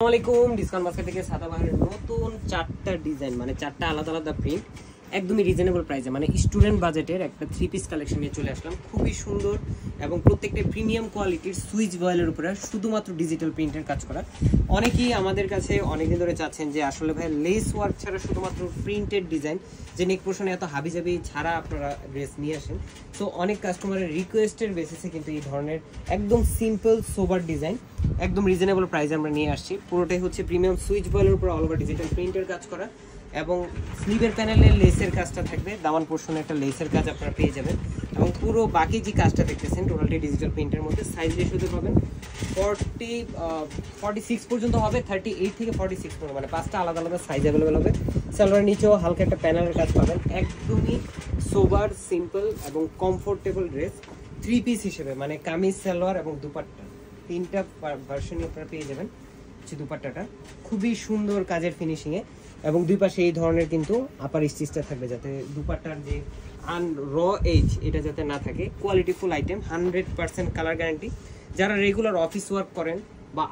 আসসালামাইকুম discount basket থেকে সাদাবাহারের নতুন চারটা ডিজাইন মানে চারটা আলাদা আলাদা প্রিন্ট একদমই রিজনেবল প্রাইসে মানে স্টুডেন্ট বাজেটের একটা 3 পিস কালেকশন নিয়ে চলে আসলাম। খুবই সুন্দর এবং প্রত্যেকটা প্রিমিয়াম কোয়ালিটির সুইচ বয়েলের উপরে শুধুমাত্র ডিজিটাল প্রিন্টের কাজ করা। অনেকেই আমাদের কাছে অনেকদিন ধরে চাচ্ছেন যে আসলে ভাই লেস ওয়ার্ক ছাড়া শুধুমাত্র প্রিন্টেড ডিজাইন যে নেক পোর্শনে এত হাবিজাবি ছাড়া আপনারা ড্রেস নিয়ে আসেন। তো অনেক কাস্টমারের রিকোয়েস্টের বেসিসে কিন্তু এই ধরনের একদম সিম্পল সোবার ডিজাইন একদম রিজনেবল প্রাইসে আমরা নিয়ে আসছি। পুরোটাই হচ্ছে প্রিমিয়াম সুইচ বয়েলের উপর অল ওভার ডিজিটাল প্রিন্টের কাজ করা এবং স্লিভের প্যানেলের লেসের কাজটা থাকবে, দামান পোর্শনে একটা লেসের কাজ আপনারা পেয়ে যাবেন এবং পুরো বাকি যে কাজটা দেখতেছেন টোটালটি ডিজিটাল প্রিন্টের মধ্যে। সাইজ রেশিওতে পাবেন 46 পর্যন্ত হবে, 38 থেকে 46 পর্যন্ত মানে পাঁচটা আলাদা আলাদা সাইজ অ্যাভেলেবেল হবে। সালোয়ার নিচেও হালকা একটা প্যানেলের কাজ পাবেন। একদমই সোবার সিম্পল এবং কমফোর্টেবল ড্রেস 3 পিস হিসেবে মানে কামিজ সালোয়ার এবং দুপাট্টা তিনটা ভার্সনই আপনারা পেয়ে যাবেন। দুপাট্টাটা খুবই সুন্দর কাজের ফিনিশিংয়ে এবং দুই পাশে এই ধরনের কিন্তু আপার স্টিচটা থাকবে যাতে দুপাট্টার যে র এজ এটা যাতে না থাকে। কোয়ালিটিফুল আইটেম, 100% কালার গ্যারান্টি। যারা রেগুলার অফিস ওয়ার্ক করেন বা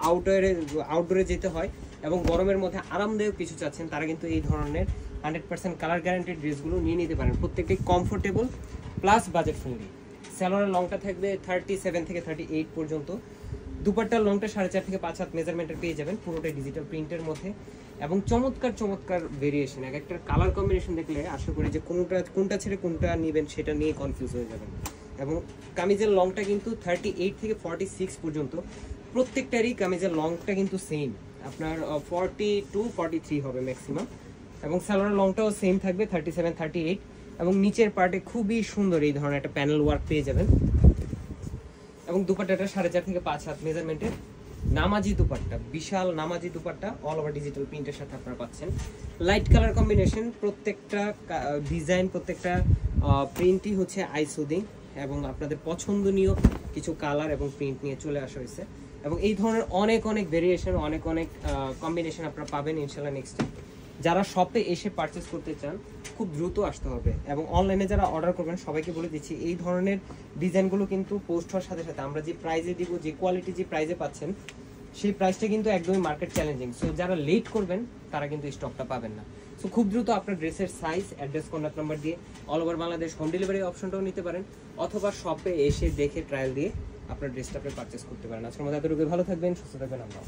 আউটডোরে যেতে হয় এবং গরমের মধ্যে আরামদায়ক কিছু চাচ্ছেন তারা কিন্তু এই ধরনের 100% কালার গ্যারান্টিড ড্রেসগুলো নিয়ে নিতে পারেন। প্রত্যেকটাই কমফোর্টেবল প্লাস বাজেট ফ্রেন্ডলি। স্যালোয়ারের লংটা থাকবে 37 থেকে 38 পর্যন্ত। দুপাট্টার লংটা 4.5 থেকে 5 হাত মেজারমেন্টের পেয়ে যাবেন, পুরোটাই ডিজিটাল প্রিন্টের মধ্যে এবং চমৎকার ভেরিয়েশন। এক একটা কালার কম্বিনেশন দেখলে আশা করি যে কোনটা ছেড়ে কোনটা নেবেন সেটা নিয়ে কনফিউজ হয়ে যাবেন। এবং কামিজের লংটা কিন্তু 38 থেকে 46 পর্যন্ত। প্রত্যেকটারই কামিজের লংটা কিন্তু সেম, আপনার 42-43 হবে ম্যাক্সিমাম এবং সালোয়ারের লংটাও সেম থাকবে 37-38 এবং নিচের পার্টে খুবই সুন্দর এই ধরনের একটা প্যানেল ওয়ার্ক পেয়ে যাবেন এবং দুপাট্টাটা 4.5 থেকে 5 হাত মেজারমেন্টের নামাজি দুপাট্টা, বিশাল নামাজি দুপাট্টা অল ওভার ডিজিটাল প্রিন্টের সাথে আপনারা পাচ্ছেন। লাইট কালার কম্বিনেশন, প্রত্যেকটা ডিজাইন প্রত্যেকটা প্রিন্টই হচ্ছে আই সুদিং এবং আপনাদের পছন্দনীয় কিছু কালার এবং প্রিন্ট নিয়ে চলে আসা হয়েছে এবং এই ধরনের অনেক ভেরিয়েশন অনেক কম্বিনেশন আপনারা পাবেন ইনশাল্লাহ নেক্সট টাইম। যারা শপে এসে পারচেস করতে চান খুব দ্রুত আসতে হবে এবং অনলাইনে যারা অর্ডার করবেন সবাইকে বলে দিচ্ছি এই ধরনের ডিজাইনগুলো কিন্তু পোস্ট হওয়ার সাথে সাথে আমরা যে প্রাইজে দিব, যে কোয়ালিটি যে প্রাইজে পাচ্ছেন সেই প্রাইসটা কিন্তু একদমই মার্কেট চ্যালেঞ্জিং। সো যারা লেট করবেন তারা কিন্তু স্টকটা পাবেন না। সো খুব দ্রুত আপনার ড্রেসের সাইজ, অ্যাড্রেস, কন্ট্যাক্ট নাম্বার দিয়ে all over Bangladesh home delivery অপশনটাও নিতে পারেন অথবা শপে এসে দেখে ট্রায়াল দিয়ে আপনার ড্রেসটা আপনি পারচেস করতে পারেন। আজকের মতো এতটুকু, ভালো থাকবেন, সুস্থ থাকবেন। আমরা